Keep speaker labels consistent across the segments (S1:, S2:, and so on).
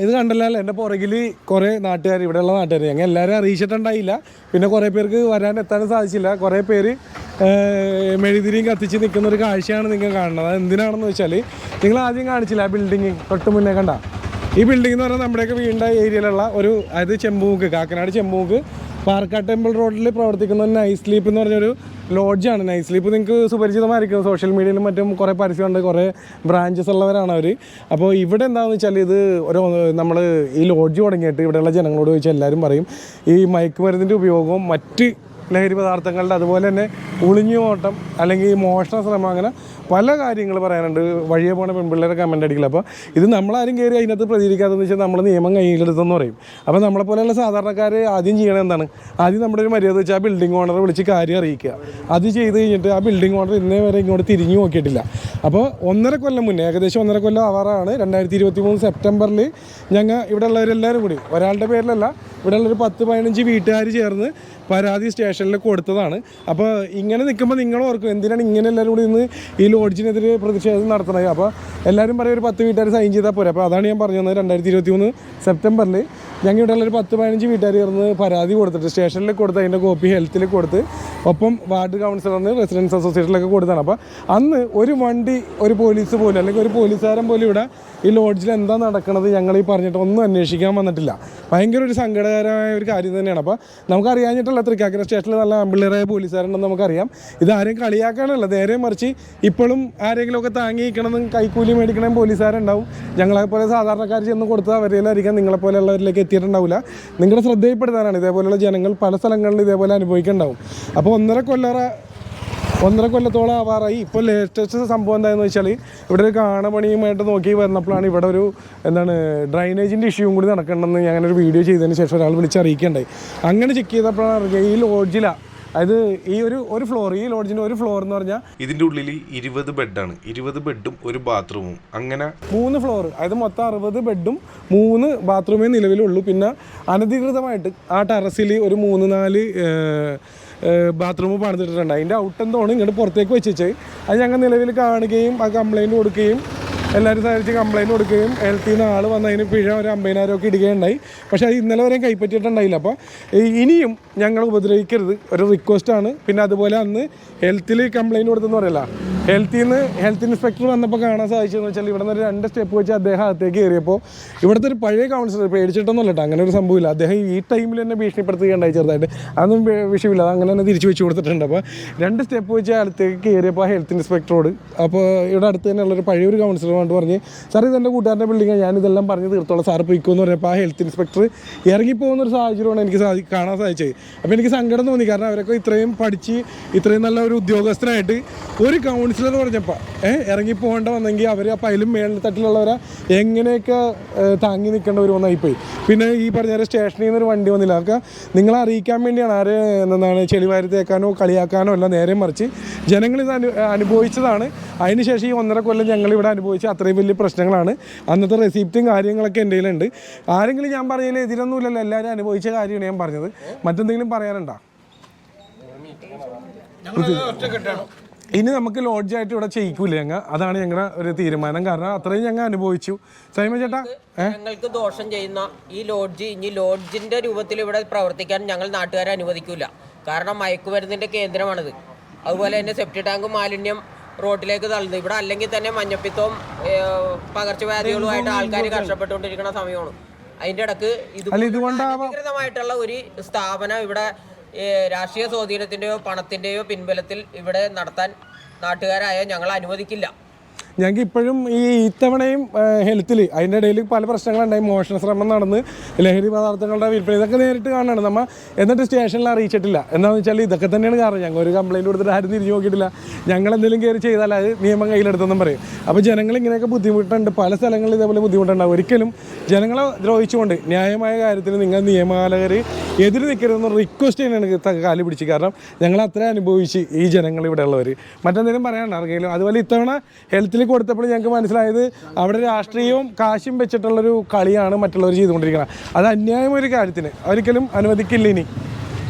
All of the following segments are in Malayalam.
S1: ഇത് കണ്ടല്ലോ എൻ്റെ പുറകിൽ കുറേ നാട്ടുകാർ, ഇവിടെയുള്ള നാട്ടുകാർ, ഞങ്ങൾ എല്ലാവരും അറിയിച്ചിട്ടുണ്ടായില്ല. പിന്നെ കുറേ പേർക്ക് എത്താനും സാധിച്ചില്ല. കുറേ പേര് മെഴുതിരിയും കത്തിച്ച് നിൽക്കുന്ന ഒരു കാഴ്ചയാണ് നിങ്ങൾ കാണുന്നത്. അത് എന്തിനാണെന്ന് വെച്ചാൽ, നിങ്ങൾ ആദ്യം കാണിച്ചില്ല ആ ബിൽഡിങ് തൊട്ട് മുന്നേ കണ്ട ഈ ബിൽഡിംഗ് എന്ന് പറഞ്ഞാൽ നമ്മുടെയൊക്കെ വീടിൻ്റെ ഏരിയയിലുള്ള ഒരു, അതായത് ചെമ്പൂക്ക്, കാക്കനാട് ചെമ്പൂക്ക് പാർക്കാട് ടെമ്പിൾ റോഡിൽ പ്രവർത്തിക്കുന്ന നൈറ്റ് സ്ലീപ്പ് എന്ന് പറഞ്ഞൊരു ലോഡ്ജാണ്. നൈറ്റ് സ്ലീപ്പ് നിങ്ങൾക്ക് സുപരിചിതമായിരിക്കും, സോഷ്യൽ മീഡിയയിലും മറ്റും കുറേ പരസ്യമുണ്ട്, കുറേ ബ്രാഞ്ചസ് ഉള്ളവരാണ് അവർ. അപ്പോൾ ഇവിടെ എന്താണെന്ന് വെച്ചാൽ, ഇത് നമ്മൾ ഈ ലോഡ്ജ് തുടങ്ങിയിട്ട് ഇവിടെയുള്ള ജനങ്ങളോട് ചോദിച്ചാൽ എല്ലാവരും പറയും ഈ മയക്കുമരുന്നിൻ്റെ ഉപയോഗവും മറ്റ് ലഹരി പദാർത്ഥങ്ങളുടെ, അതുപോലെ തന്നെ ഒളിഞ്ഞുനോട്ടം അല്ലെങ്കിൽ മോഷണ ശ്രമം, അങ്ങനെ പല കാര്യങ്ങൾ പറയാനുണ്ട്. വഴിയെ പോണ പെൺപിള്ളേരെ കമൻ്റ് അടിക്കില്ല. അപ്പോൾ ഇത് നമ്മളാരും കയറി അതിനകത്ത് പ്രതികരിക്കാത്തതെന്ന് വെച്ചാൽ നമ്മൾ നിയമം കയ്യിലെടുത്തെന്ന് പറയും. അപ്പോൾ നമ്മളെപ്പോലെയുള്ള സാധാരണക്കാർ ആദ്യം ചെയ്യണത് എന്താണ്, ആദ്യം നമ്മുടെ ഒരു മര്യാദ വെച്ചാൽ ആ ബിൽഡിംഗ് ഓണറെ വിളിച്ച് കാര്യം അറിയിക്കുക. അത് ചെയ്ത് കഴിഞ്ഞിട്ട് ആ ബിൽഡിംഗ് ഓണർ ഇന്നേ വരെ ഇങ്ങോട്ട് തിരിഞ്ഞു നോക്കിയിട്ടില്ല. അപ്പോൾ 1.5 കൊല്ലം മുന്നേ, ഏകദേശം 1.5 കൊല്ലം ആവാറാണ്. 2023 സെപ്റ്റംബറിൽ ഞങ്ങൾ ഇവിടെ ഉള്ളവരെല്ലാവരും കൂടി, ഒരാളുടെ പേരിലല്ല, ഇവിടെ ഉള്ളൊരു 10-15 വീട്ടുകാർ ചേർന്ന് പരാതി സ്റ്റേഷനിൽ കൊടുത്തതാണ്. അപ്പോൾ ഇങ്ങനെ നിൽക്കുമ്പോൾ നിങ്ങൾ ഓർക്കും എന്തിനാണ് ഇങ്ങനെ എല്ലാവരും കൂടി ഇന്ന് ഈ ലോഡ്ജിനെതിരെ പ്രതിഷേധം നടത്തുന്നത്. അപ്പോൾ എല്ലാവരും പറയും ഒരു 10 വീട്ടുകാർ സൈൻ ചെയ്താൽ പോരെ. അപ്പോൾ അതാണ് ഞാൻ പറഞ്ഞത്, 2023 സെപ്റ്റംബറിൽ ഞങ്ങൾ ഇവിടെ ഉള്ളൊരു 10-15 വീട്ടുകാർ ചേർന്ന് പരാതി കൊടുത്തിട്ട് സ്റ്റേഷനിൽ കൊടുത്ത് അതിൻ്റെ കോപ്പി ഹെൽത്തിൽ കൊടുത്ത്, ഒപ്പം വാർഡ് കൗൺസിലറിന് റെസിഡൻസ് അസോസിയേഷനിലൊക്കെ കൊടുത്താണ്. അപ്പോൾ അന്ന് ഒരു വണ്ടി, ഒരു പോലീസ് പോലും അല്ലെങ്കിൽ ഒരു പോലീസുകാരൻ പോലും ഇവിടെ ഈ ലോഡ്ജിൽ എന്താ നടക്കുന്നത് ഞങ്ങൾ ഈ പറഞ്ഞിട്ട് ഒന്നും അന്വേഷിക്കാൻ വന്നിട്ടില്ല. ഭയങ്കര ഒരു സങ്കടകരമായ ഒരു കാര്യം തന്നെയാണ്. അപ്പോൾ നമുക്കറിയാഞ്ഞിട്ടല്ല, തൃക്കാക്കര സ്റ്റേഷനിൽ നല്ല ആമ്പിള്ളേരായ പോലീസുകാരുണ്ടെന്ന് നമുക്കറിയാം. ഇത് ആരെയും കളിയാക്കാനല്ല, നേരെ മറിച്ച് ഇപ്പോഴും ആരെങ്കിലുമൊക്കെ താങ്ങിയിരിക്കണമെന്നും കൈക്കൂലി മേടിക്കണം പോലീസുകാരുണ്ടാവും. ഞങ്ങളെപ്പോലെ സാധാരണക്കാർ ചെന്ന് കൊടുത്താൽ അവരിലായിരിക്കാം നിങ്ങളെപ്പോലെയുള്ളവരിലേക്ക് എത്തിയിട്ടുണ്ടാവില്ല. നിങ്ങളുടെ ശ്രദ്ധയിൽപ്പെടുത്താനാണ്. ഇതേപോലെയുള്ള ജനങ്ങൾ പല സ്ഥലങ്ങളിൽ ഇതേപോലെ അനുഭവിക്കുന്നുണ്ടാവും. അപ്പോൾ 1.5 കൊല്ലത്തോളം ആവാറായി. ഇപ്പോൾ ലേറ്റസ്റ്റ് സംഭവം എന്താണെന്ന് വെച്ചാൽ, ഇവിടെ ഒരു കാണപണിയുമായിട്ട് നോക്കി വന്നപ്പോഴാണ് ഇവിടെ ഒരു ഡ്രൈനേജിൻ്റെ ഇഷ്യൂവും കൂടി നടക്കണമെന്ന് ഞാനൊരു വീഡിയോ ചെയ്തതിന് ശേഷം ഒരാൾ വിളിച്ചറിയിക്കണ്ടായി. അങ്ങനെ ചെക്ക് ചെയ്തപ്പോഴാണ് അറിയുക ഈ ലോഡ്ജിലാണ്, അതായത് ഈ ഒരു ഫ്ലോർ, ഈ ലോഡ്ജിൻ്റെ ഒരു ഫ്ലോർ എന്ന് പറഞ്ഞാൽ
S2: ഇതിൻ്റെ ഉള്ളിൽ 20 ബെഡാണ്, 20 ബെഡും ഒരു ബാത്റൂമും, അങ്ങനെ
S1: 3 ഫ്ലോർ, അതായത് മൊത്തം 60 ബെഡും 3 ബാത്റൂമേ നിലവിലുള്ളൂ. പിന്നെ അനധികൃതമായിട്ട് ആ ടെറസിൽ ഒരു 3-4 ബാത്റൂം പണിതിട്ടുണ്ട്. അതിൻ്റെ ഔട്ടെന്തോണ് ഇങ്ങോട്ട് പുറത്തേക്ക് വെച്ചിട്ട് അത് ഞങ്ങൾ നിലവിൽ കാണുകയും ആ കംപ്ലയിൻറ്റ് കൊടുക്കുകയും എല്ലാവരും സഹകരിച്ച് കംപ്ലയിൻറ്റ് കൊടുക്കുകയും ഹെൽത്തിൽ നിന്ന് ആൾ വന്നതിന് പിഴ ഒരു 50,000 ഒക്കെ ഇടുകയുണ്ടായി. പക്ഷേ അത് ഇന്നലെ വരെയും കൈപ്പറ്റിയിട്ടുണ്ടായില്ല. അപ്പോൾ ഇനിയും ഞങ്ങൾ ഉപദ്രവിക്കരുത്, ഒരു റിക്വസ്റ്റാണ്. പിന്നെ അതുപോലെ അന്ന് ഹെൽത്തിൽ കംപ്ലയിൻറ്റ് കൊടുത്തെന്ന് പറയല്ല, ഹെൽത്ത് ഇൻസ്പെക്ടർ വന്നപ്പോൾ കാണാൻ സാധിച്ചതെന്ന് വെച്ചാൽ ഇവിടെ നിന്ന് 2 സ്റ്റെപ്പ് വെച്ച് അദ്ദേഹം അകത്തേക്ക് കയറിയപ്പോൾ ഇവിടുത്തെ ഒരു പഴയ കൗൺസിലർ, പേടിച്ചിട്ടൊന്നുമല്ല കേട്ടോ, അങ്ങനെ ഒരു സംഭവമില്ല, അദ്ദേഹം ഈ ടൈമിൽ തന്നെ ഭീഷണിപ്പെടുത്തുകയുണ്ടായി ചെറുതായിട്ട്. അതൊന്നും വിഷയമില്ല, അത് അങ്ങനെ തന്നെ തിരിച്ചു വെച്ച് കൊടുത്തിട്ടുണ്ട്. അപ്പോൾ 2 സ്റ്റെപ്പ് വെച്ച് അകത്തേക്ക് കയറിയപ്പോൾ ഹെൽത്ത് ഇൻസ്പെക്ടറോട്, അപ്പോൾ ഇവിടെ അടുത്ത് തന്നെയുള്ളൊരു പഴയൊരു കൗൺസിലർ പറഞ്ഞ്, സാർ ഇതെൻ്റെ കൂട്ടുകാരൻ്റെ ബിൽഡിങ്ങാണ്, ഞാനിതെല്ലാം പറഞ്ഞ് തീർത്തോളം, സാർ പോയിക്കോന്ന് പറഞ്ഞപ്പോൾ ആ ഹെൽത്ത് ഇൻസ്പെക്ടർ ഇറങ്ങിപ്പോകുന്നൊരു സാഹചര്യമാണ് എനിക്ക് കാണാൻ സാധിച്ചത്. അപ്പോൾ എനിക്ക് സങ്കടം തോന്നി, കാരണം അവരൊക്കെ ഇത്രയും പഠിച്ച് ഇത്രയും നല്ല ഒരു ഉദ്യോഗസ്ഥനായിട്ട് ഒരു കൗൺസിലർ പറഞ്ഞപ്പോൾ ഇറങ്ങിപ്പോകേണ്ട വന്നെങ്കിൽ അവർ അപ്പോൾ അതിലും മേൽത്തട്ടിലുള്ളവരെ എങ്ങനെയൊക്കെ താങ്ങി നിൽക്കേണ്ട ഒരു ഒന്നായിപ്പോയി. പിന്നെ ഈ പറഞ്ഞ സ്റ്റേഷനിൽ നിന്നൊരു വണ്ടി വന്നില്ല, അതൊക്കെ നിങ്ങളെ അറിയിക്കാൻ വേണ്ടിയാണ്. ആരെ ചെളിവാരി തേക്കാനോ കളിയാക്കാനോ അല്ല, നേരെ മറിച്ച് ജനങ്ങളിത് അനുഭവിച്ചതാണ്. അതിനുശേഷം ഈ 1.5 കൊല്ലം ഞങ്ങളിവിടെ അനുഭവിച്ച അത്രയും വലിയ പ്രശ്നങ്ങളാണ്. അന്നത്തെ റെസിപ്റ്റും കാര്യങ്ങളൊക്കെ എൻ്റെ കയ്യിലുണ്ട്. ആരെങ്കിലും ഞാൻ പറഞ്ഞതിൽ എതിരൊന്നുമില്ലല്ലോ, എല്ലാവരും അനുഭവിച്ച കാര്യമാണ് ഞാൻ പറഞ്ഞത്. മറ്റെന്തെങ്കിലും പറയാനുണ്ടോ? ഇനി നമുക്ക് ലോഡ്ജായിട്ട് ഇവിടെ ചെയ്യിക്കൂല ഞങ്ങൾ, അതാണ് ഞങ്ങളുടെ ഒരു തീരുമാനം. കാരണം അത്രയും ഞങ്ങൾ അനുഭവിച്ചു. സൈമ ചേട്ടാ,
S3: ഞങ്ങൾക്ക് ദോഷം ചെയ്യുന്ന ഈ ലോഡ്ജ് ഇനി ലോഡ്ജിന്റെ രൂപത്തിൽ ഇവിടെ പ്രവർത്തിക്കാൻ ഞങ്ങൾ നാട്ടുകാരെ അനുവദിക്കൂല. കാരണം മയക്കുമരുന്നിന്റെ കേന്ദ്രമാണിത്. അതുപോലെ തന്നെ സെപ്റ്റി ടാങ്ക് മാലിന്യം റോഡിലേക്ക് തള്ളുന്നത് ഇവിടെ, അല്ലെങ്കിൽ തന്നെ മഞ്ഞപ്പിത്തവും പകർച്ചവ്യാധികളുമായിട്ട് ആൾക്കാർ കഷ്ടപ്പെട്ടുകൊണ്ടിരിക്കുന്ന സമയമാണ്. അതിൻ്റെ ഇടക്ക് അനധികൃതമായിട്ടുള്ള ഒരു സ്ഥാപനം ഇവിടെ രാഷ്ട്രീയ സ്വാധീനത്തിൻ്റെയോ പണത്തിൻ്റെയോ പിൻബലത്തിൽ ഇവിടെ നടത്താൻ നാട്ടുകാരായ ഞങ്ങൾ അനുവദിക്കില്ല.
S1: ഞങ്ങൾക്ക് ഇപ്പോഴും ഇത്തവണയും ഹെൽത്തിൽ അതിൻ്റെ ഇടയിൽ പല പ്രശ്നങ്ങളുണ്ടായി. മോഷണ ശ്രമം നടന്ന് ലഹരി പദാർത്ഥങ്ങളുടെ വിൽപ്പന, ഇതൊക്കെ നേരിട്ട് കാണാണ് നമ്മൾ. എന്നിട്ട് സ്റ്റേഷനിൽ അറിയിച്ചിട്ടില്ല. എന്താണെന്ന് വെച്ചാൽ ഇതൊക്കെ തന്നെയാണ് കാരണം. ഞങ്ങൾ ഒരു കംപ്ലയിൻറ്റ് കൊടുത്തിട്ട് ആരും തിരിഞ്ഞു നോക്കിയിട്ടില്ല. ഞങ്ങളെന്തെങ്കിലും കയറി ചെയ്താൽ അത് നിയമം കയ്യിലെടുത്തെന്നും പറയും. അപ്പോൾ ജനങ്ങൾ ഇങ്ങനെയൊക്കെ ബുദ്ധിമുട്ടുണ്ട്, പല സ്ഥലങ്ങളിൽ ഇതേപോലെ ബുദ്ധിമുട്ടുണ്ടാവും. ഒരിക്കലും ജനങ്ങളെ ദ്രോഹിച്ചുകൊണ്ട് ന്യായമായ കാര്യത്തിൽ നിങ്ങൾ നിയമപാലകർ എതിര് നിൽക്കരുതെന്ന് റിക്വസ്റ്റ് ചെയ്യാനാണ് കാല് പിടിച്ച്. കാരണം ഞങ്ങൾ അത്ര അനുഭവിച്ച് ഈ ജനങ്ങൾ ഇവിടെ ഉള്ളവർ. മറ്റെന്തെങ്കിലും പറയാനുണ്ട് ആർക്കെങ്കിലും? അതുപോലെ ഇത്തവണ ഹെൽത്തിൽ കൊടുത്തപ്പോൾ ഞങ്ങൾക്ക് മനസ്സിലായത് അവിടെ രാഷ്ട്രീയവും കാശും വെച്ചിട്ടുള്ളൊരു കളിയാണ് മറ്റുള്ളവർ ചെയ്തുകൊണ്ടിരിക്കുന്നത്. അത് അന്യായമായ കാര്യത്തിന് ഒരിക്കലും അനുവദിക്കില്ല. ഇനി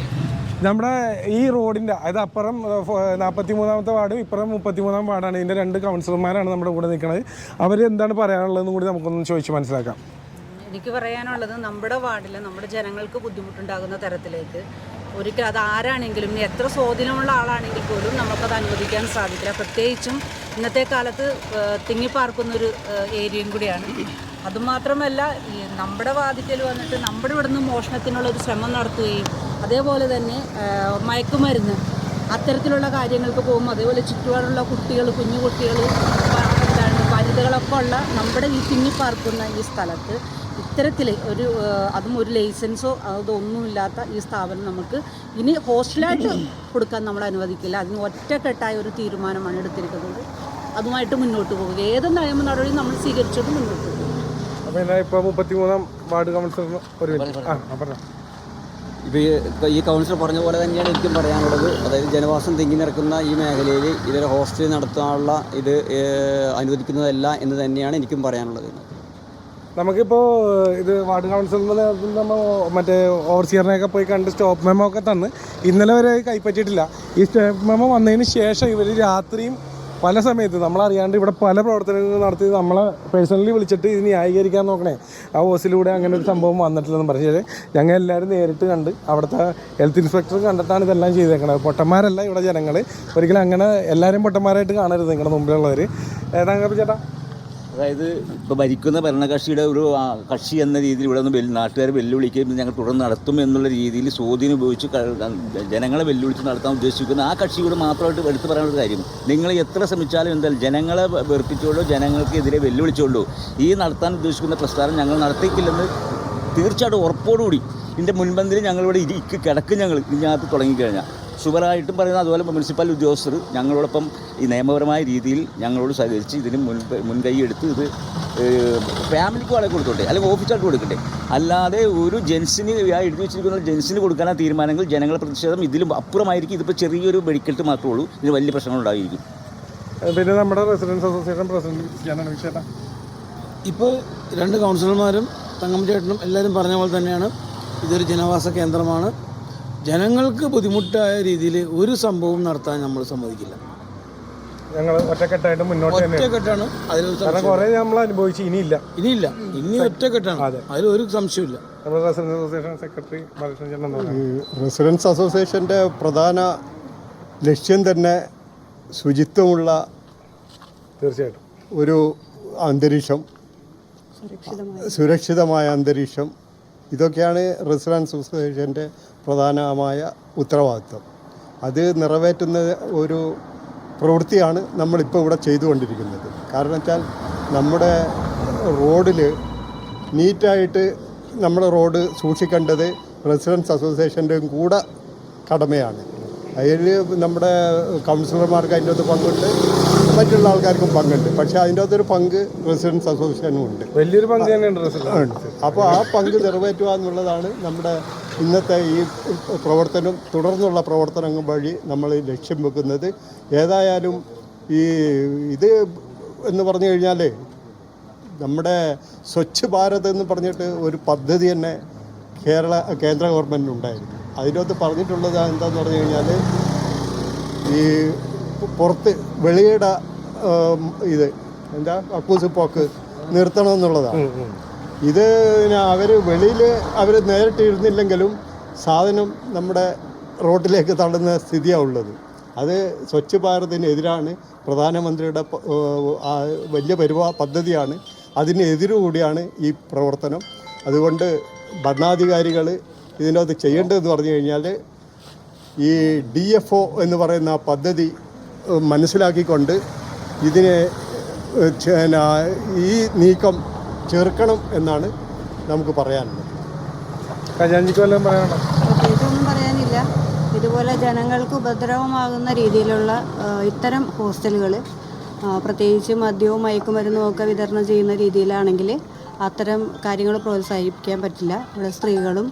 S1: നമ്മുടെ ഈ റോഡിൻ്റെ, അതായത് അപ്പുറം 43-ാമത്തെ വാർഡും ഇപ്പുറം 33-ാം വാർഡാണ്. ഇതിൻ്റെ 2 കൗൺസിലർമാരാണ് നമ്മുടെ കൂടെ നിൽക്കുന്നത്. അവർ എന്താണ് പറയാനുള്ളതെന്നും കൂടി നമുക്കൊന്ന് ചോദിച്ച് മനസ്സിലാക്കാം.
S4: എനിക്ക് പറയാനുള്ളത് നമ്മുടെ വാർഡിൽ നമ്മുടെ ജനങ്ങൾക്ക് ബുദ്ധിമുട്ടുണ്ടാകുന്ന തരത്തിലേക്ക് ഒരിക്കലും അത് ആരാണെങ്കിലും ഇനി എത്ര സ്വാധീനമുള്ള ആളാണെങ്കിൽ പോലും നമുക്കത് അനുവദിക്കാൻ സാധിക്കില്ല. പ്രത്യേകിച്ചും ഇന്നത്തെ കാലത്ത് തിങ്ങിപ്പാർക്കുന്നൊരു ഏരിയയും കൂടിയാണ്. അതുമാത്രമല്ല ഈ നമ്മുടെ വാതിക്കൽ വന്നിട്ട് നമ്മുടെ ഇവിടെ നിന്ന് മോഷണത്തിനുള്ളൊരു ശ്രമം നടത്തുകയും അതേപോലെ തന്നെ മയക്കുമരുന്ന് അത്തരത്തിലുള്ള കാര്യങ്ങൾക്ക് പോകുമ്പോൾ അതേപോലെ ചുറ്റുപാടുള്ള കുട്ടികൾ, കുഞ്ഞു കുട്ടികൾ, വനിതകളൊക്കെ ഉള്ള നമ്മുടെ ഈ തിങ്ങിപ്പാർക്കുന്ന ഈ സ്ഥലത്ത് ഇത്തരത്തിൽ അതും ഒരു ലൈസൻസോ അതൊന്നുമില്ലാത്ത ഈ സ്ഥാപനം നമുക്ക് ഇനി ഹോസ്റ്റലായിട്ട് കൊടുക്കാൻ നമ്മൾ അനുവദിക്കില്ല. അതിന് ഒറ്റക്കെട്ടായ ഒരു തീരുമാനമാണ് എടുത്തിരിക്കുന്നത്. അതുമായിട്ട് മുന്നോട്ട് പോകുക. ഏത് നിയമ നടപടി നമ്മൾ സ്വീകരിച്ചോട്ട് മുന്നോട്ട് പോകും.
S1: പിന്നെ ഇപ്പോൾ 33-ാം വാർഡ് കൗൺസിലർ പറഞ്ഞു.
S5: ഇപ്പോൾ ഈ കൗൺസിലർ പറഞ്ഞ പോലെ തന്നെയാണ് എനിക്കും പറയാനുള്ളത്. അതായത് ജനവാസം തിങ്ങി നിറക്കുന്ന ഈ മേഖലയിൽ ഇതൊരു ഹോസ്റ്റൽ നടത്താനുള്ള ഇത് അനുവദിക്കുന്നതല്ല എന്ന് തന്നെയാണ് എനിക്കും പറയാനുള്ളത്.
S1: നമുക്കിപ്പോൾ ഇത് വാർഡ് കൗൺസിലറിൽ നമ്മൾ മറ്റേ ഓവർസിയറിനെയൊക്കെ പോയി കണ്ട് സ്റ്റോപ്പ് മെമ്മോ ഒക്കെ തന്ന് ഇന്നലെ വരെ കൈപ്പറ്റിയിട്ടില്ല. ഈ സ്റ്റോപ്പ് മെമ്മോ വന്നതിന് ശേഷം ഇവർ രാത്രിയും പല സമയത്ത് നമ്മളറിയാണ്ട് ഇവിടെ പല പ്രവർത്തനങ്ങൾ നടത്തി നമ്മളെ പേഴ്സണലി വിളിച്ചിട്ട് ഇത് ന്യായീകരിക്കാൻ നോക്കണേ, ആ ഓസിലൂടെ അങ്ങനെ ഒരു സംഭവം വന്നിട്ടില്ലെന്ന് പറഞ്ഞാൽ ഞങ്ങൾ എല്ലാവരും നേരിട്ട് കണ്ട് അവിടുത്തെ ഹെൽത്ത് ഇൻസ്പെക്ടർ കണ്ടിട്ടാണ് ഇതെല്ലാം ചെയ്തേക്കണത്. പൊട്ടന്മാരല്ല ഇവിടെ ജനങ്ങൾ. ഒരിക്കലും അങ്ങനെ എല്ലാവരും പൊട്ടന്മാരായിട്ട് കാണരുത് നിങ്ങളുടെ മുമ്പിലുള്ളവർ. താങ്കൾ ചേട്ടാ,
S5: അതായത് ഇപ്പോൾ ഭരിക്കുന്ന ഭരണകക്ഷിയുടെ ഒരു കക്ഷി എന്ന രീതിയിൽ ഇവിടെ നിന്ന് നാട്ടുകാരെ വെല്ലുവിളിക്കുകയും ഞങ്ങൾ തുടർന്ന് നടത്തും എന്നുള്ള രീതിയിൽ സ്വാധീനം ഉപയോഗിച്ച് ജനങ്ങളെ വെല്ലുവിളിച്ച് നടത്താൻ ഉദ്ദേശിക്കുന്ന ആ കക്ഷിയോട് മാത്രമായിട്ട് എടുത്തു പറയാനുള്ള കാര്യം, നിങ്ങൾ എത്ര ശ്രമിച്ചാലും എന്തായാലും ജനങ്ങളെ വെറുപ്പിച്ചുകൊണ്ടോ ജനങ്ങൾക്കെതിരെ വെല്ലുവിളിച്ചുകൊണ്ടോ ഈ നടത്താൻ ഉദ്ദേശിക്കുന്ന പ്രസ്ഥാനം ഞങ്ങൾ നടത്തിക്കില്ലെന്ന് തീർച്ചയായിട്ടും ഉറപ്പോടുകൂടി ഇതിൻ്റെ മുൻപന്തിൽ ഞങ്ങളിവിടെ കിടക്കും. ഞങ്ങൾ ഇതിനകത്ത് തുടങ്ങിക്കഴിഞ്ഞാൽ ഷുവറായിട്ടും പറയുന്നത്. അതുപോലെ മുനിസിപ്പൽ ഉദ്യോഗസ്ഥർ ഞങ്ങളോടൊപ്പം ഈ നിയമപരമായ രീതിയിൽ ഞങ്ങളോട് സഹകരിച്ച് ഇതിന് മുൻകൈ എടുത്ത് ഇത് ഫാമിലിക്ക് വളരെ കൊടുത്തോട്ടെ, അല്ലെങ്കിൽ ഓഫീസായിട്ട് കൊടുക്കട്ടെ. അല്ലാതെ ഒരു ജെൻസിന് എഴുതി വെച്ചിരിക്കുന്ന ജെൻസിന് കൊടുക്കാനാണ് തീരുമാനങ്ങൾ. ജനങ്ങളുടെ പ്രതിഷേധം ഇതിലും അപ്പുറമായിരിക്കും. ഇതിപ്പോൾ ചെറിയൊരു വെടിക്കെട്ട് മാത്രമേ ഉള്ളൂ. ഇതിന് വലിയ പ്രശ്നങ്ങളുണ്ടായിരിക്കും.
S1: പിന്നെ നമ്മുടെ റെസിഡൻസ് അസോസിയേഷൻ പ്രസിഡന്റ്
S6: ഇപ്പോൾ 2 കൗൺസിലർമാരും തങ്കമ്മചേട്ടനും എല്ലാവരും പറഞ്ഞ പോലെ തന്നെയാണ് ഇതൊരു ജനവാസ കേന്ദ്രമാണ്. ജനങ്ങൾക്ക് ബുദ്ധിമുട്ടായ രീതിയിൽ ഒരു സംഭവം നടത്താൻ നമ്മൾ സമ്മതിക്കില്ല.
S1: ഞങ്ങൾ ഒറ്റക്കെട്ടായിട്ട് മുന്നോട്ട്
S6: ഒറ്റക്കെട്ടാണ്.
S1: കുറേ നമ്മൾ അനുഭവിച്ചു. ഇനിയില്ല
S6: ഇനി ഒറ്റക്കെട്ടാണ്. അതിലൊരു സംശയമില്ല.
S1: റെസിഡൻസ് അസോസിയേഷൻ സെക്രട്ടറി
S7: റെസിഡൻസ് അസോസിയേഷൻ്റെ പ്രധാന ലക്ഷ്യം തന്നെ ശുചിത്വമുള്ള
S1: തീർച്ചയായിട്ടും
S7: ഒരു അന്തരീക്ഷം, സുരക്ഷിതമായ അന്തരീക്ഷം, ഇതൊക്കെയാണ് റെസിഡൻസ് അസോസിയേഷൻ്റെ പ്രധാനമായ ഉത്തരവാദിത്വം. അത് നിറവേറ്റുന്ന ഒരു പ്രവൃത്തിയാണ് നമ്മളിപ്പോൾ ഇവിടെ ചെയ്തുകൊണ്ടിരിക്കുന്നത്. കാരണം വെച്ചാൽ നമ്മുടെ റോഡിൽ നീറ്റായിട്ട് നമ്മുടെ റോഡ് സൂക്ഷിക്കേണ്ടത് റെസിഡൻസ് അസോസിയേഷൻ്റെയും കൂടെ കടമയാണ്. അതിൽ നമ്മുടെ കൗൺസിലർമാർക്ക് അതിൻ്റെ അകത്ത് പങ്കുണ്ട്, മറ്റുള്ള ആൾക്കാർക്കും പങ്കുണ്ട്. പക്ഷേ അതിൻ്റെ അകത്തൊരു പങ്ക് റെസിഡൻസ് അസോസിയേഷനും ഉണ്ട്,
S1: വലിയൊരു പങ്ക് തന്നെയുണ്ട്.
S7: അപ്പോൾ ആ പങ്ക് നിറവേറ്റുക എന്നുള്ളതാണ് നമ്മുടെ ഇന്നത്തെ ഈ പ്രവർത്തനം, തുടർന്നുള്ള പ്രവർത്തനങ്ങൾ വഴി നമ്മൾ ലക്ഷ്യം വെക്കുന്നത്. ഏതായാലും ഇത് എന്ന് പറഞ്ഞു കഴിഞ്ഞാൽ നമ്മുടെ സ്വച്ഛ് ഭാരത് എന്ന് പറഞ്ഞിട്ട് ഒരു പദ്ധതി തന്നെ കേന്ദ്ര ഗവൺമെൻറ്റിനുണ്ടായിരുന്നു. അതിനകത്ത് പറഞ്ഞിട്ടുള്ളത് എന്താണെന്ന് പറഞ്ഞു കഴിഞ്ഞാൽ ഈ പുറത്ത് വെളിയുടെ കക്കൂസ് പോക്ക് നിർത്തണമെന്നുള്ളതാണ്. ഇത് അവർ വെളിയിൽ അവർ നേരിട്ട് ഇരുന്നില്ലെങ്കിലും സാധനം നമ്മുടെ റോഡിലേക്ക് തള്ളുന്ന സ്ഥിതിയാണ് ഉള്ളത്. അത് സ്വച്ഛ് ഭാരതിനെതിരാണ്. പ്രധാനമന്ത്രിയുടെ വലിയ പദ്ധതിയാണ്. അതിനെതിരുകൂടിയാണ് ഈ പ്രവർത്തനം. അതുകൊണ്ട് ഭരണാധികാരികൾ ഇതിനകത്ത് ചെയ്യേണ്ടതെന്ന് പറഞ്ഞു കഴിഞ്ഞാൽ ഈ DFO എന്ന് പറയുന്ന പദ്ധതി മനസ്സിലാക്കിക്കൊണ്ട് ഇതിനെ ഈ നീക്കം ചെറുക്കണം എന്നാണ് നമുക്ക് പറയാനുള്ളത്.
S4: പ്രത്യേകിച്ചൊന്നും പറയാനില്ല. ഇതുപോലെ ജനങ്ങൾക്ക് ഉപദ്രവമാകുന്ന രീതിയിലുള്ള ഇത്തരം ഹോസ്റ്റലുകൾ, പ്രത്യേകിച്ച് മദ്യവും മയക്കുമരുന്നും ഒക്കെ വിതരണം ചെയ്യുന്ന രീതിയിലാണെങ്കിൽ അത്തരം കാര്യങ്ങൾ പ്രോത്സാഹിപ്പിക്കാൻ പറ്റില്ല. ഇവിടെ സ്ത്രീകളും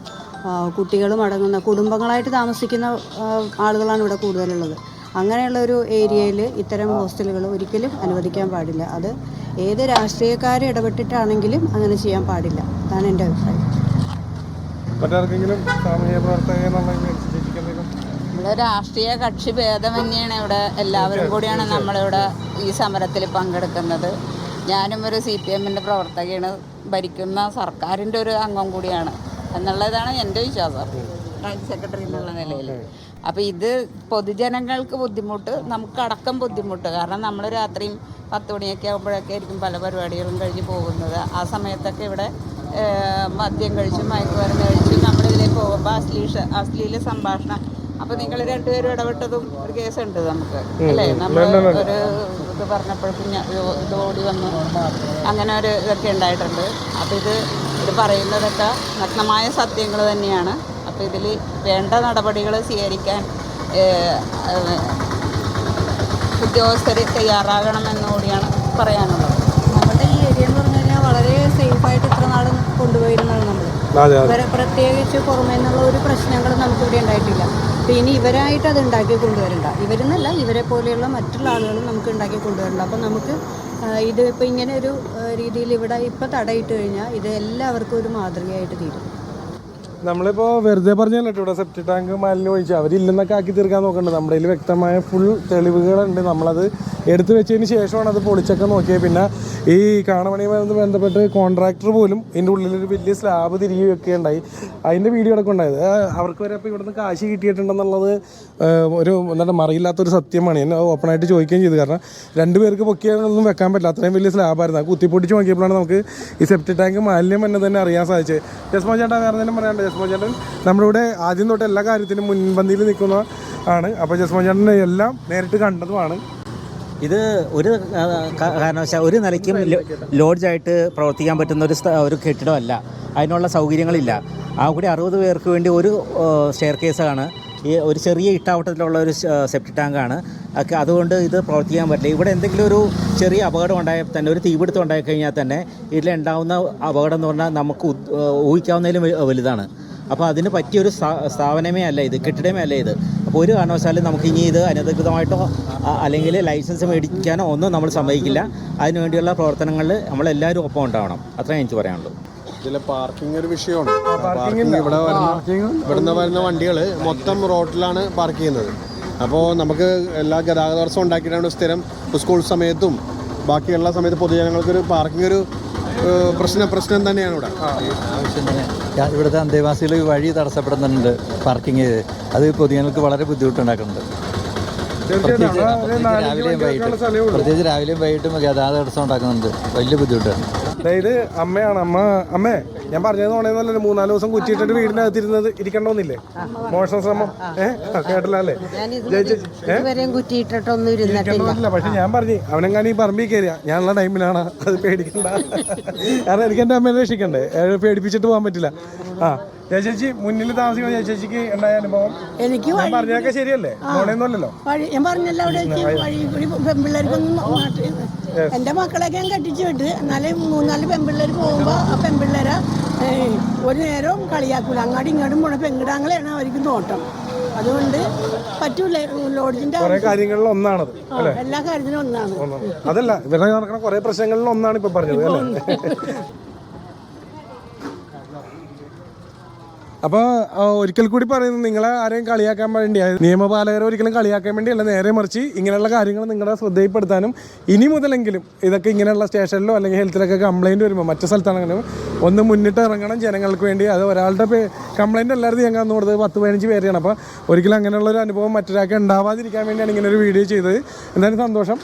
S4: കുട്ടികളും അടങ്ങുന്ന കുടുംബങ്ങളായിട്ട് താമസിക്കുന്ന ആളുകളാണ് ഇവിടെ കൂടുതലുള്ളത്. അങ്ങനെയുള്ള ഒരു ഏരിയയിൽ ഇത്തരം ഹോസ്റ്റലുകൾ ഒരിക്കലും അനുവദിക്കാൻ പാടില്ല. അത് ഏത് രാഷ്ട്രീയക്കാർ ഇടപെട്ടിട്ടാണെങ്കിലും അങ്ങനെ ചെയ്യാൻ പാടില്ല. അതാണ് എൻ്റെ അഭിപ്രായം.
S8: ഇവിടെ രാഷ്ട്രീയ കക്ഷി ഭേദമന്യേയാണ്. ഇവിടെ എല്ലാവരും കൂടിയാണ് നമ്മളിവിടെ ഈ സമരത്തിൽ പങ്കെടുക്കുന്നത്. ഞാനും ഒരു CPM-ൻ്റെ പ്രവർത്തകയാണ്, ഭരിക്കുന്ന സർക്കാരിൻ്റെ ഒരു അംഗം കൂടിയാണ് എന്നുള്ളതാണ് എൻ്റെ വിശ്വാസം, ബ്രാഞ്ച് സെക്രട്ടറി എന്നുള്ള നിലയിൽ. അപ്പോൾ ഇത് പൊതുജനങ്ങൾക്ക് ബുദ്ധിമുട്ട്, നമുക്കടക്കം ബുദ്ധിമുട്ട്. കാരണം നമ്മൾ രാത്രിയും 10 മണിയൊക്കെ ആകുമ്പോഴൊക്കെ ആയിരിക്കും പല പരിപാടികളും കഴിഞ്ഞ് പോകുന്നത്. ആ സമയത്തൊക്കെ ഇവിടെ മദ്യം കഴിച്ചും മയക്കുമരുന്ന് കഴിച്ചും നമ്മളിതിലേക്ക് പോകുമ്പോൾ അശ്ലീല സംഭാഷണം. അപ്പോൾ നിങ്ങൾ രണ്ടുപേരും ഇടപെട്ടതും ഒരു കേസുണ്ട് നമുക്ക്, അല്ലേ? നമ്മൾ ഒരു ഇത് പറഞ്ഞപ്പോഴേക്കും ഇത് ഓടി വന്നു, അങ്ങനെ ഒരു ഇതൊക്കെ ഉണ്ടായിട്ടുണ്ട്. അപ്പോൾ ഇത് പറയുന്നതൊക്കെ നഗ്നമായ സത്യങ്ങൾ തന്നെയാണ്. അപ്പോൾ ഇതിൽ വേണ്ട നടപടികൾ സ്വീകരിക്കാൻ ഉദ്യോഗസ്ഥർ തയ്യാറാകണമെന്നുകൂടിയാണ് പറയാനുള്ളത്.
S4: നമ്മുടെ ഈ ഏരിയ എന്ന് പറഞ്ഞു കഴിഞ്ഞാൽ വളരെ സേഫായിട്ട് ഇത്ര നാളും കൊണ്ടുപോയിരുന്നതാണ് നമ്മൾ. ഇവരെ പ്രത്യേകിച്ച് പുറമേ നിന്നുള്ള ഒരു പ്രശ്നങ്ങളും നമുക്കിവിടെ ഉണ്ടായിട്ടില്ല. അപ്പോൾ ഇനി ഇവരായിട്ട് അത് ഉണ്ടാക്കി കൊണ്ടുവരണ്ട, ഇവരെന്നല്ല ഇവരെ പോലെയുള്ള മറ്റുള്ള ആളുകളും നമുക്ക് ഉണ്ടാക്കി കൊണ്ടുവരണ്ട. അപ്പോൾ നമുക്ക് ഇത് ഇപ്പോൾ ഇങ്ങനെ ഒരു രീതിയിൽ ഇവിടെ ഇപ്പോൾ തടയിട്ട് കഴിഞ്ഞാൽ ഇത് എല്ലാവർക്കും ഒരു മാതൃകയായിട്ട് തീരും.
S1: നമ്മളിപ്പോൾ വെറുതെ പറഞ്ഞല്ലോ ഇവിടെ സെപ്റ്റി ടാങ്ക് മാലിന്യം ഒഴിച്ച് അവരില്ലെന്നൊക്കെ ആക്കി തീർക്കാൻ നോക്കുന്നുണ്ട്. നമ്മുടെ കയ്യിൽ വ്യക്തമായ ഫുൾ തെളിവുകളുണ്ട്. നമ്മളത് എടുത്തു വെച്ചതിന് ശേഷമാണ് അത് പൊളിച്ചൊക്കെ നോക്കിയത്. പിന്നെ ഈ കാണമണിയുമായി ബന്ധപ്പെട്ട് കോൺട്രാക്ടർ പോലും ഇതിൻ്റെ ഉള്ളിലൊരു വലിയ സ്ലാബ് തിരികെ വെക്കുകയുണ്ടായി. അതിൻ്റെ വീഡിയോ ഒക്കെ ഉണ്ടായത് അവർക്ക് വരെ അപ്പോൾ ഇവിടുന്ന് കാശ് കിട്ടിയിട്ടുണ്ടെന്നുള്ളത് ഒരു എന്താണ് മറിയില്ലാത്തൊരു സത്യമാണ്. ഞാൻ ഓപ്പണായിട്ട് ചോദിക്കുകയും ചെയ്തു. കാരണം 2 പേർക്ക് പൊക്കിയാലൊന്നും വെക്കാൻ പറ്റില്ല, അത്രയും വലിയ സ്ലാബായിരുന്നു. അത് കുത്തിപ്പൊട്ടിച്ച് നോക്കിയപ്പോഴാണ് നമുക്ക് ഈ സെപ്റ്റി ടാങ്ക് മാലിന്യം എന്ന് തന്നെ അറിയാൻ സാധിച്ചത്. ജസ്മോൻ ചേട്ടാ വേറെ എന്തെങ്കിലും പറയാനുണ്ട്? ജസ്മോൻ ചേട്ടൻ നമ്മുടെ ഇവിടെ ആദ്യം തൊട്ട് എല്ലാ കാര്യത്തിനും മുൻപന്തിയിൽ നിൽക്കുന്ന ആണ്. അപ്പോൾ ജസ്മോൻ ചേട്ടൻ എല്ലാം നേരിട്ട് കണ്ടതുമാണ്.
S9: ഇത് ഒരു കാരണവശാൽ ഒരു നിലയ്ക്കും ലോഡ്ജായിട്ട് പ്രവർത്തിക്കാൻ പറ്റുന്ന ഒരു കെട്ടിടമല്ല, അതിനുള്ള സൗകര്യങ്ങളില്ല. ആ കൂടി 60 പേർക്ക് വേണ്ടി ഒരു സ്റ്റെയർ കേസാണ്, ഈ ഒരു ചെറിയ ഇട്ടാവട്ടത്തിലുള്ള ഒരു സെപ്റ്റി ടാങ്കാണ്. അതുകൊണ്ട് ഇത് പ്രവർത്തിക്കാൻ പറ്റില്ല. ഇവിടെ എന്തെങ്കിലും ഒരു ചെറിയ അപകടം ഉണ്ടായാൽ തന്നെ, ഒരു തീപിടുത്തം ഉണ്ടായിക്കഴിഞ്ഞാൽ തന്നെ ഇതിലുണ്ടാകുന്ന അപകടം എന്ന് പറഞ്ഞാൽ നമുക്ക് ഊഹിക്കാവുന്നതിലും വലുതാണ്. അപ്പോൾ അതിന് പറ്റിയൊരു സ്ഥാപനമേ അല്ല ഇത്, കെട്ടിടമേ അല്ല ഇത്. അപ്പോൾ ഒരു കാരണവശാലും നമുക്ക് ഇനി ഇത് അനധികൃതമായിട്ടോ അല്ലെങ്കിൽ ലൈസൻസ് മേടിക്കാനോ ഒന്നും നമ്മൾ സമ്മതിക്കില്ല. അതിനുവേണ്ടിയുള്ള പ്രവർത്തനങ്ങളിൽ നമ്മളെല്ലാവരും ഒപ്പം ഉണ്ടാവണം. അത്രയും എനിക്ക് പറയാനുള്ളൂ.
S10: ഇതിലെ പാർക്കിംഗ് ഒരു വിഷയമാണ്. പാർക്കിംഗ് ഇവിടുന്ന് വരുന്ന വണ്ടികൾ മൊത്തം റോഡിലാണ് പാർക്ക് ചെയ്യുന്നത്. അപ്പോൾ നമുക്ക് എല്ലാ ഗതാഗത തടസ്സം ഉണ്ടാക്കിയിട്ടാണ് സ്ഥിരം സ്കൂൾ സമയത്തും ബാക്കിയുള്ള സമയത്ത് പൊതുജനങ്ങൾക്കൊരു പാർക്കിംഗ് ഒരു പ്രശ്നം തന്നെയാണ് ഇവിടെ.
S11: ആവശ്യം തന്നെ ഇവിടുത്തെ അന്തേവാസികൾ വഴി തടസ്സപ്പെടുന്നുണ്ട് പാർക്കിംഗ് ചെയ്ത്. അത് പൊതുജനങ്ങൾക്ക് വളരെ ബുദ്ധിമുട്ടുണ്ടാക്കുന്നുണ്ട്. പ്രത്യേകിച്ച് രാവിലെയും വൈകിട്ടും ഗതാഗത തടസ്സം ഉണ്ടാക്കുന്നുണ്ട്, വലിയ ബുദ്ധിമുട്ടാണ്.
S1: അതായത് അമ്മയാണ്. അമ്മേ ഞാൻ പറഞ്ഞത് തോന്നിയെന്നല്ലേ 3-4 ദിവസം കുറ്റിയിട്ടിട്ട് വീടിനകത്തിരുന്നത് ഇരിക്കണ്ടോന്നില്ലേ? മോഷണ ശ്രമം കേട്ടില്ല അല്ലേ? ഇരിക്കണ്ടോന്നില്ല. പക്ഷെ ഞാൻ പറഞ്ഞു അവനെങ്ങാനും ഈ പറമ്പിൽ കയറിയ ഞാനുള്ള ടൈമിലാണ്, അത് പേടിക്കണ്ട. കാരണം എനിക്ക് എൻ്റെ അമ്മയെ രക്ഷിക്കണ്ടേ, പേടിപ്പിച്ചിട്ട് പോകാൻ പറ്റില്ല. ചേച്ചി മുന്നിൽ താമസിക്കുന്ന ചേച്ചിക്ക് ഉണ്ടായ അനുഭവം
S12: എനിക്ക്
S1: പറഞ്ഞതൊക്കെ ശരിയല്ലേ? മോണേന്നല്ലോ
S12: ഞാൻ പറഞ്ഞല്ലോ, അവിടെ പെൺപിള്ളേർക്കൊന്നും എൻ്റെ മക്കളൊക്കെ ഞാൻ കെട്ടിച്ചു വിട്ട്. എന്നാലും 3-4 പെൺപിള്ളേർ പോകുമ്പോൾ ആ പെൺപിള്ളേരെ ഒരു നേരവും കളിയാക്കൂല. അങ്ങാടും ഇങ്ങോട്ടും പോണ പെൺകിടാങ്ങളെയാണ് അവർക്ക് നോട്ടം. അതുകൊണ്ട് പറ്റൂല. ലോഡ്ജിന്റെ
S1: കാര്യങ്ങളിൽ ഒന്നാണത്,
S12: എല്ലാ കാര്യത്തിലും ഒന്നാണ്.
S1: അതല്ല ഇവരുടെ നടക്കുന്ന കുറെ പ്രശ്നങ്ങളിൽ ഒന്നാണ് ഇപ്പൊ പറഞ്ഞത് അല്ലേ? അപ്പോൾ ഒരിക്കൽ കൂടി പറയുന്നു, നിങ്ങളെ ആരെയും കളിയാക്കാൻ വേണ്ടി, നിയമപാലകരെ ഒരിക്കലും കളിയാക്കാൻ വേണ്ടിയല്ല, നേരെ മറിച്ച് ഇങ്ങനെയുള്ള കാര്യങ്ങൾ നിങ്ങളുടെ ശ്രദ്ധയിൽപ്പെടുത്താനും ഇനി മുതലെങ്കിലും ഇതൊക്കെ ഇങ്ങനെയുള്ള സ്റ്റേഷനിലോ അല്ലെങ്കിൽ ഹെൽത്തിലൊക്കെ കംപ്ലയിൻറ്റ് വരുമ്പോൾ മറ്റു സ്ഥലത്താണെങ്കിലും ഒന്ന് മുന്നിട്ട് ഇറങ്ങണം ജനങ്ങൾക്ക് വേണ്ടി. അത് ഒരാളുടെ കംപ്ലയിൻറ്റ് എല്ലാവരും ഞങ്ങൾ അന്ന് കൊടുത്തത് 10-15 പേരെയാണ്. അപ്പോൾ ഒരിക്കലും അങ്ങനെയുള്ളൊരു അനുഭവം മറ്റൊരാൾക്ക് ഉണ്ടാവാതിരിക്കാൻ വേണ്ടിയാണ് ഇങ്ങനെ ഒരു വീഡിയോ ചെയ്തത്. എന്തായാലും സന്തോഷം.